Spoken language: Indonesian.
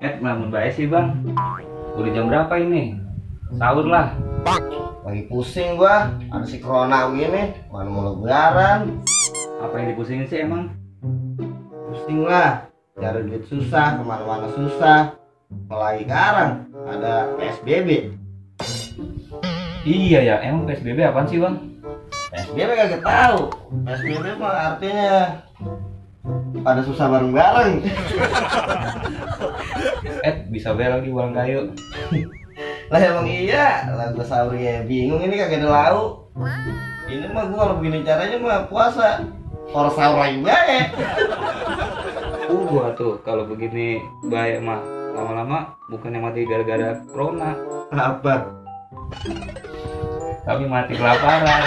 Ngelamun baik sih bang. Udah jam berapa ini? Sahur lah. Lagi pusing gua, ada si corona begini, mana mau lebaran. Apa yang dipusingin sih emang? Pusing lah, cari duit susah, kemana-mana susah. Apalagi sekarang ada PSBB. Iya ya, emang PSBB apaan sih bang? PSBB kagak tahu. PSBB mah artinya pada susah bareng-bareng. Bisa bel lagi uang kayu. Lah emang iya, lah gua sahurnya bingung ini kagak ada lauk. Ini mah gua kalau begini caranya mah puasa. Orang sahur lagi baik. Gua tuh kalau begini baik mah lama-lama bukannya mati gara-gara corona, Apa? tapi mati kelaparan.